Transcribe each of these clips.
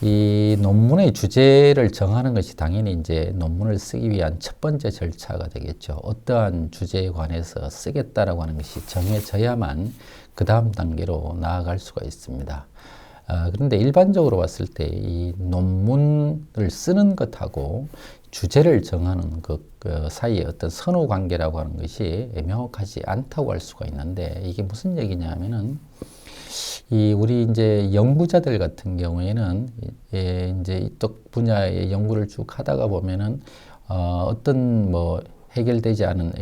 이 논문의 주제를 정하는 것이 당연히 이제 논문을 쓰기 위한 첫 번째 절차가 되겠죠. 어떠한 주제에 관해서 쓰겠다라고 하는 것이 정해져야만 그 다음 단계로 나아갈 수가 있습니다. 그런데 일반적으로 봤을 때 이 논문을 쓰는 것하고 주제를 정하는 그 사이에 어떤 선후 관계라고 하는 것이 명확하지 않다고 할 수가 있는데, 이게 무슨 얘기냐 하면은 이 우리 이제 연구자들 같은 경우에는 이제 이쪽 분야의 연구를 쭉 하다가 보면은 어떤 뭐 해결되지 않은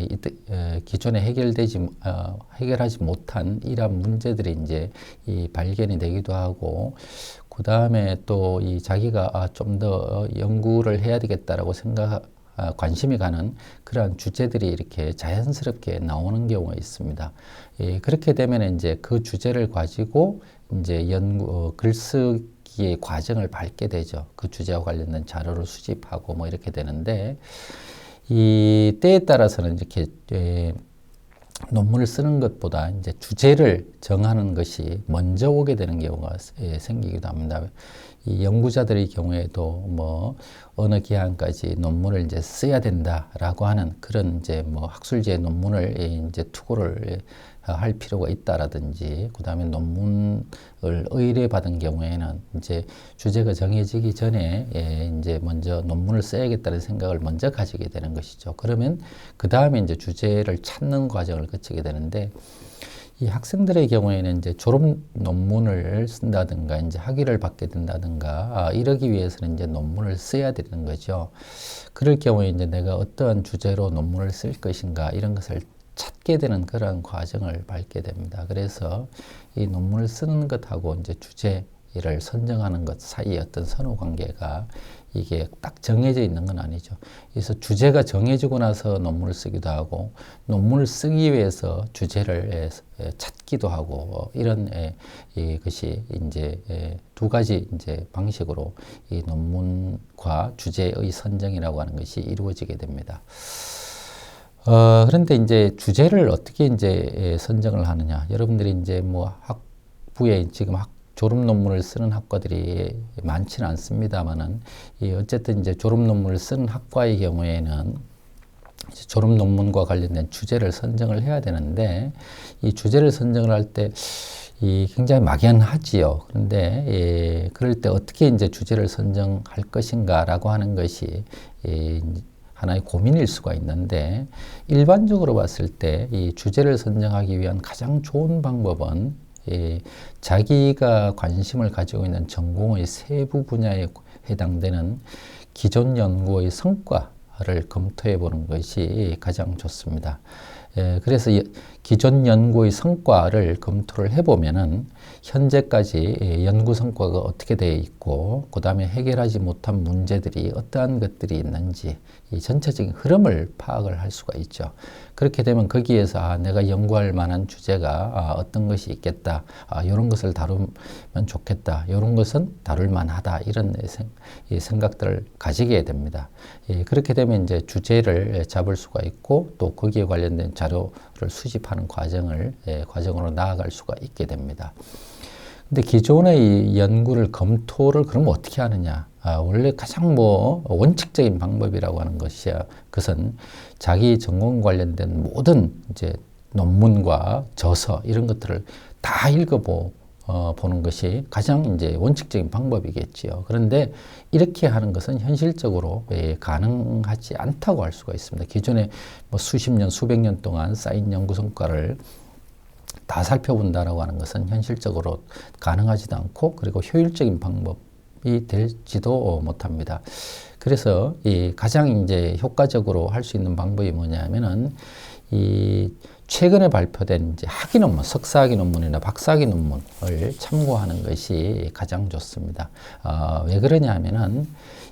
기존에 해결하지 못한 이러한 문제들이 이제 이 발견이 되기도 하고, 그 다음에 또 이 자기가 좀 더 연구를 해야 되겠다라고 관심이 가는 그러한 주제들이 이렇게 자연스럽게 나오는 경우가 있습니다. 그렇게 되면 이제 그 주제를 가지고 이제 글쓰기의 과정을 밟게 되죠. 그 주제와 관련된 자료를 수집하고 뭐 이렇게 되는데, 이 때에 따라서는 이렇게 논문을 쓰는 것보다 이제 주제를 정하는 것이 먼저 오게 되는 경우가 생기기도 합니다. 이 연구자들의 경우에도 뭐 어느 기한까지 논문을 이제 써야 된다라고 하는 그런 이제 뭐 학술지의 논문을 이제 투고를 할 필요가 있다라든지, 그 다음에 논문을 의뢰받은 경우에는 이제 주제가 정해지기 전에 이제 먼저 논문을 써야겠다는 생각을 먼저 가지게 되는 것이죠. 그러면 그 다음에 이제 주제를 찾는 과정을 거치게 되는데, 이 학생들의 경우에는 이제 졸업 논문을 쓴다든가 이제 학위를 받게 된다든가 이러기 위해서는 이제 논문을 써야 되는 거죠. 그럴 경우에 이제 내가 어떠한 주제로 논문을 쓸 것인가 이런 것을 찾게 되는 그런 과정을 밟게 됩니다. 그래서 이 논문을 쓰는 것하고 이제 주제를 선정하는 것 사이에 어떤 선후 관계가 이게 딱 정해져 있는 건 아니죠. 그래서 주제가 정해지고 나서 논문을 쓰기도 하고, 논문을 쓰기 위해서 주제를 찾기도 하고, 이런 것이 이제 두 가지 이제 방식으로 이 논문과 주제의 선정이라고 하는 것이 이루어지게 됩니다. 그런데 이제 주제를 어떻게 이제 선정을 하느냐. 여러분들이 이제 뭐 학부에 지금 졸업 논문을 쓰는 학과들이 많지는 않습니다만은, 어쨌든 이제 졸업 논문을 쓰는 학과의 경우에는 졸업 논문과 관련된 주제를 선정을 해야 되는데, 이 주제를 선정을 할 때 굉장히 막연하지요. 그런데 그럴 때 어떻게 이제 주제를 선정할 것인가라고 하는 것이 하나의 고민일 수가 있는데, 일반적으로 봤을 때 이 주제를 선정하기 위한 가장 좋은 방법은 자기가 관심을 가지고 있는 전공의 세부 분야에 해당되는 기존 연구의 성과를 검토해 보는 것이 가장 좋습니다. 그래서 기존 연구의 성과를 검토를 해보면은 현재까지 연구 성과가 어떻게 되어 있고, 그 다음에 해결하지 못한 문제들이 어떠한 것들이 있는지 이 전체적인 흐름을 파악을 할 수가 있죠. 그렇게 되면 거기에서 내가 연구할 만한 주제가 어떤 것이 있겠다, 이런 것을 다루면 좋겠다, 이런 것은 다룰 만하다, 이런 생각들을 가지게 됩니다. 그렇게 되면 이제 주제를 잡을 수가 있고, 또 거기에 관련된 자료를 수집하는 과정으로 나아갈 수가 있게 됩니다. 근데 기존의 연구를 검토를 그럼 어떻게 하느냐? 원래 가장 원칙적인 방법이라고 하는 그것은 자기 전공 관련된 모든 이제 논문과 저서 이런 것들을 다 보는 것이 가장 이제 원칙적인 방법이겠지요. 그런데 이렇게 하는 것은 현실적으로 가능하지 않다고 할 수가 있습니다. 기존에 수십 년, 수백 년 동안 쌓인 연구 성과를 다 살펴본다라고 하는 것은 현실적으로 가능하지도 않고, 그리고 효율적인 방법이 될지도 못합니다. 그래서 가장 이제 효과적으로 할 수 있는 방법이 뭐냐면은 최근에 발표된 이제 학위 논문, 석사학위 논문이나 박사학위 논문을 참고하는 것이 가장 좋습니다. 왜 그러냐 하면은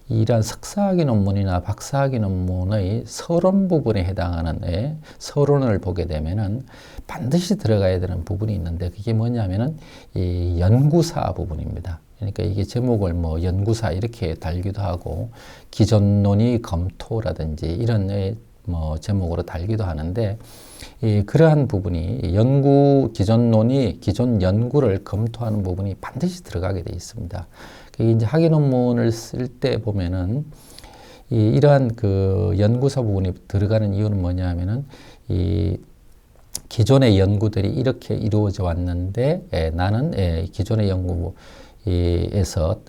이러한 석사학위 논문이나 박사학위 논문의 서론 부분에 해당하는 서론을 보게 되면은 반드시 들어가야 되는 부분이 있는데, 그게 뭐냐면은 이 연구사 부분입니다. 그러니까 이게 제목을 연구사 이렇게 달기도 하고, 기존 논의 검토라든지 이런 뭐 제목으로 달기도 하는데 그러한 부분이 기존 연구를 검토하는 부분이 반드시 들어가게 돼 있습니다. 이제 학위 논문을 쓸 때 보면은 이러한 그 연구사 부분이 들어가는 이유는 뭐냐면은 기존의 연구들이 이렇게 이루어져 왔는데 나는 기존의 연구에서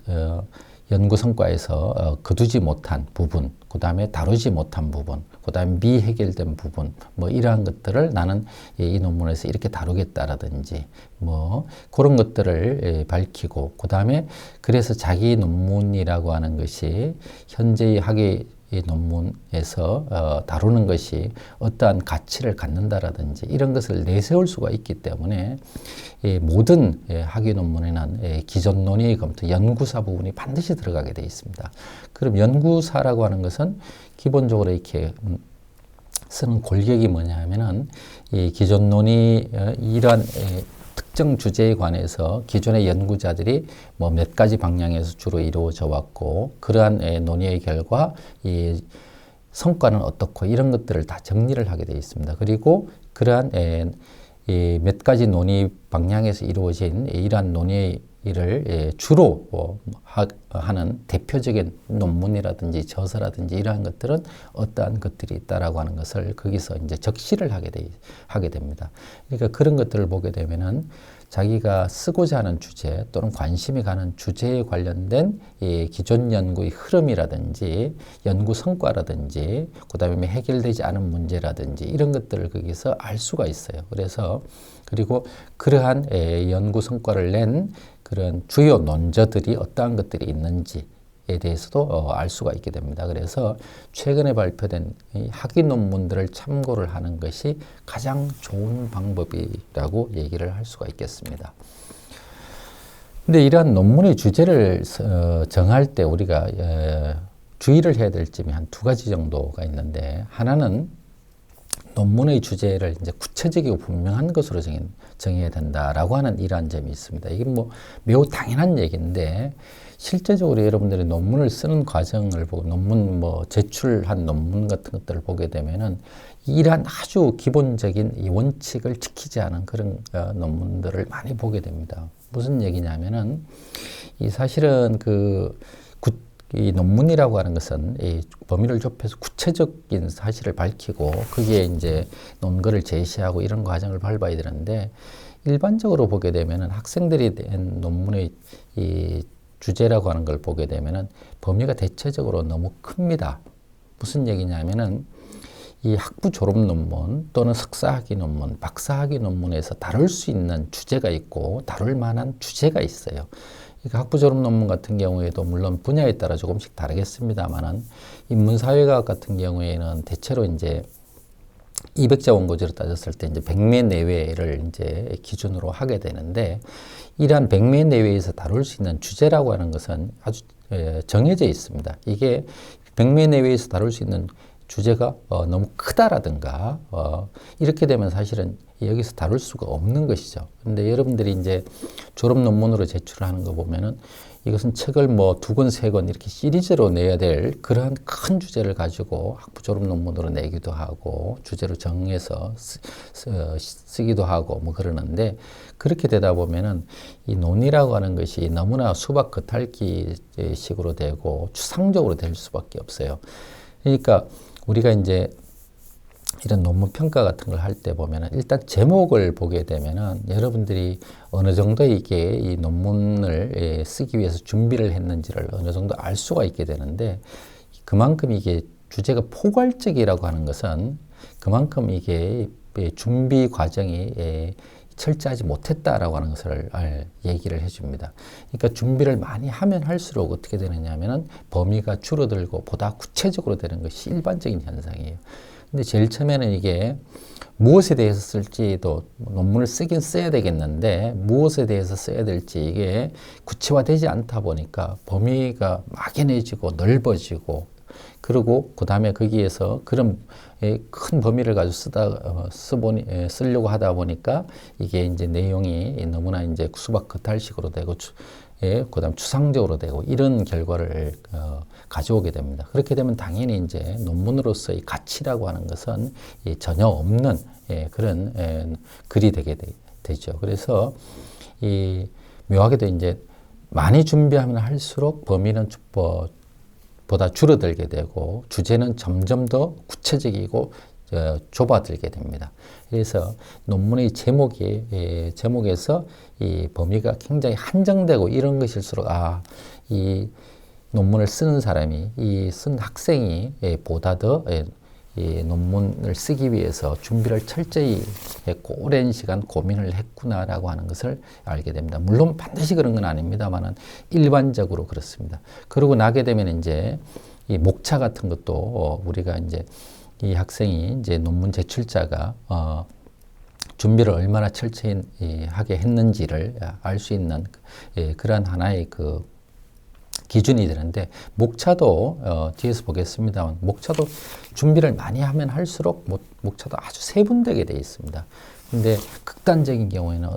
연구 성과에서 거두지 못한 부분, 그 다음에 다루지 못한 부분, 그 다음에 미해결된 부분, 뭐 이러한 것들을 나는 이 논문에서 이렇게 다루겠다라든지 뭐 그런 것들을 밝히고, 그 다음에 그래서 자기 논문이라고 하는 것이 현재의 학위 논문에서 다루는 것이 어떠한 가치를 갖는다라든지 이런 것을 내세울 수가 있기 때문에 모든 학위 논문에는 기존 논의 검토, 연구사 부분이 반드시 들어가게 되어 있습니다. 그럼 연구사라고 하는 것은 기본적으로 이렇게 쓰는 골격이 뭐냐 하면은 이 기존 논의 이러한 특정 주제에 관해서 기존의 연구자들이 뭐 몇 가지 방향에서 주로 이루어져 왔고, 그러한 논의의 결과 이 성과는 어떻고 이런 것들을 다 정리를 하게 되어 있습니다. 그리고 그러한 이 몇 가지 논의 방향에서 이루어진 이러한 논의를 주로 하는 대표적인 논문이라든지 저서라든지 이러한 것들은 어떠한 것들이 있다라고 하는 것을 거기서 이제 적시를 하게 됩니다. 그러니까 그런 것들을 보게 되면은 자기가 쓰고자 하는 주제 또는 관심이 가는 주제에 관련된 이 기존 연구의 흐름이라든지 연구 성과라든지 그다음에 해결되지 않은 문제라든지 이런 것들을 거기서 알 수가 있어요. 그리고 그러한 연구 성과를 낸 그런 주요 논저들이 어떠한 것들이 있는지에 대해서도 알 수가 있게 됩니다. 그래서 최근에 발표된 이 학위 논문들을 참고를 하는 것이 가장 좋은 방법이라고 얘기를 할 수가 있겠습니다. 근데 이러한 논문의 주제를 정할 때 우리가 주의를 해야 될 점이 한 두 가지 정도가 있는데, 하나는 논문의 주제를 이제 구체적이고 분명한 것으로 정해야 된다라고 하는 이러한 점이 있습니다. 이게 뭐 매우 당연한 얘기인데, 실제적으로 여러분들이 논문을 쓰는 과정을 보고 제출한 논문 같은 것들을 보게 되면은 이러한 아주 기본적인 이 원칙을 지키지 않은 그런 논문들을 많이 보게 됩니다. 무슨 얘기냐면은 사실은 이 논문이라고 하는 것은 이 범위를 좁혀서 구체적인 사실을 밝히고 거기에 이제 논거를 제시하고 이런 과정을 밟아야 되는데, 일반적으로 보게 되면은 학생들이 낸 논문의 이 주제라고 하는 걸 보게 되면은 범위가 대체적으로 너무 큽니다. 무슨 얘기냐면은 이 학부 졸업 논문 또는 석사학위 논문, 박사학위 논문에서 다룰 수 있는 주제가 있고 다룰 만한 주제가 있어요. 그러니까 학부 졸업 논문 같은 경우에도 물론 분야에 따라 조금씩 다르겠습니다만은 인문사회과학 같은 경우에는 대체로 이제 200자 원고지로 따졌을 때 이제 100매 내외를 이제 기준으로 하게 되는데, 이러한 100매 내외에서 다룰 수 있는 주제라고 하는 것은 아주 정해져 있습니다. 이게 100매 내외에서 다룰 수 있는 주제가 너무 크다라든가 이렇게 되면 사실은 여기서 다룰 수가 없는 것이죠. 근데 여러분들이 이제 졸업 논문으로 제출하는 거 보면은 이것은 책을 뭐 2권, 3권 이렇게 시리즈로 내야 될 그러한 큰 주제를 가지고 학부 졸업 논문으로 내기도 하고 주제로 정해서 쓰기도 하고 뭐 그러는데, 그렇게 되다 보면은 이 논의라고 하는 것이 너무나 수박 겉핥기 식으로 되고 추상적으로 될 수밖에 없어요. 그러니까 우리가 이제 이런 논문 평가 같은 걸 할 때 보면은 일단 제목을 보게 되면은 여러분들이 어느 정도 이게 이 논문을 쓰기 위해서 준비를 했는지를 어느 정도 알 수가 있게 되는데, 그만큼 이게 주제가 포괄적이라고 하는 것은 그만큼 이게 준비 과정이 철저하지 못했다라고 하는 것을 얘기를 해줍니다. 그러니까 준비를 많이 하면 할수록 어떻게 되느냐 하면은 범위가 줄어들고 보다 구체적으로 되는 것이 일반적인 현상이에요. 근데 제일 처음에는 이게 무엇에 대해서 쓸지도 논문을 쓰긴 써야 되겠는데 무엇에 대해서 써야 될지 이게 구체화되지 않다 보니까 범위가 막연해지고 넓어지고, 그리고 그 다음에 거기에서 그런 큰 범위를 가지고 쓰려고 하다 보니까 이게 이제 내용이 너무나 이제 수박 겉핥식으로 되고 그다음 추상적으로 되고 이런 결과를 가져오게 됩니다. 그렇게 되면 당연히 이제 논문으로서의 가치라고 하는 것은 전혀 없는 그런 글이 되게 되죠. 그래서 이 묘하게도 이제 많이 준비하면 할수록 범위는 보다 줄어들게 되고 주제는 점점 더 구체적이고 좁아들게 됩니다. 그래서 논문의 제목에서 이 범위가 굉장히 한정되고 이런 것일수록 이 논문을 쓰는 사람이 쓴 학생이 보다 더 이 논문을 쓰기 위해서 준비를 철저히 했고 오랜 시간 고민을 했구나라고 하는 것을 알게 됩니다. 물론 반드시 그런 건 아닙니다만은 일반적으로 그렇습니다. 그러고 나게 되면 이제 이 목차 같은 것도 우리가 이제 이 학생이 이제 논문 제출자가 준비를 얼마나 철저히 하게 했는지를 알 수 있는 그러한 하나의 그 기준이 되는데 목차도 뒤에서 보겠습니다만 목차도 준비를 많이 하면 할수록 목차도 아주 세분되게 되어 있습니다. 근데 극단적인 경우에는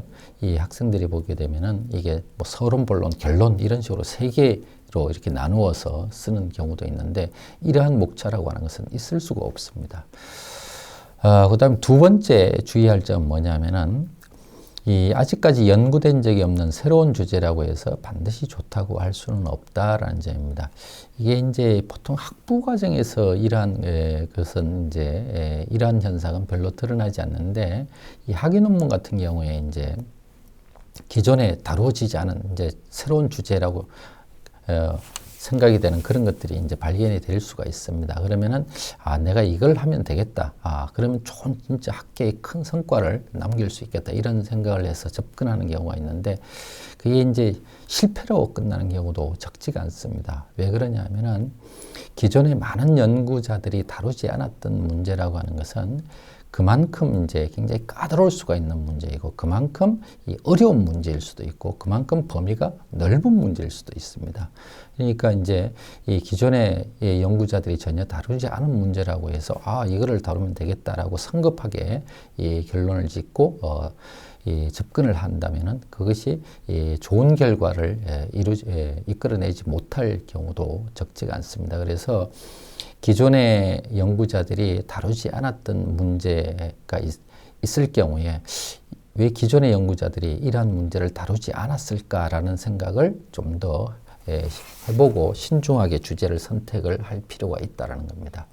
이 학생들이 보게 되면은 이게 뭐 서론, 본론, 결론 이런 식으로 세 개로 이렇게 나누어서 쓰는 경우도 있는데 이러한 목차라고 하는 것은 있을 수가 없습니다. 그다음 두 번째 주의할 점은 뭐냐면은 이 아직까지 연구된 적이 없는 새로운 주제라고 해서 반드시 좋다고 할 수는 없다라는 점입니다. 이게 이제 보통 학부 과정에서 이러한 것은 이제 이러한 현상은 별로 드러나지 않는데 이 학위 논문 같은 경우에 이제 기존에 다루어지지 않은 이제 새로운 주제라고 생각이 되는 그런 것들이 이제 발견이 될 수가 있습니다. 그러면은 내가 이걸 하면 되겠다. 그러면 진짜 학계에 큰 성과를 남길 수 있겠다. 이런 생각을 해서 접근하는 경우가 있는데 그게 이제 실패로 끝나는 경우도 적지가 않습니다. 왜 그러냐면은 기존에 많은 연구자들이 다루지 않았던 문제라고 하는 것은 그만큼 이제 굉장히 까다로울 수가 있는 문제이고 그만큼 어려운 문제일 수도 있고 그만큼 범위가 넓은 문제일 수도 있습니다. 그러니까 이제 이 기존의 연구자들이 전혀 다루지 않은 문제라고 해서 이거를 다루면 되겠다라고 성급하게 결론을 짓고 접근을 한다면은 그것이 좋은 결과를 이끌어내지 못할 경우도 적지가 않습니다. 그래서 기존의 연구자들이 다루지 않았던 문제가 있을 경우에 왜 기존의 연구자들이 이러한 문제를 다루지 않았을까라는 생각을 좀 더 해보고 신중하게 주제를 선택을 할 필요가 있다는 겁니다.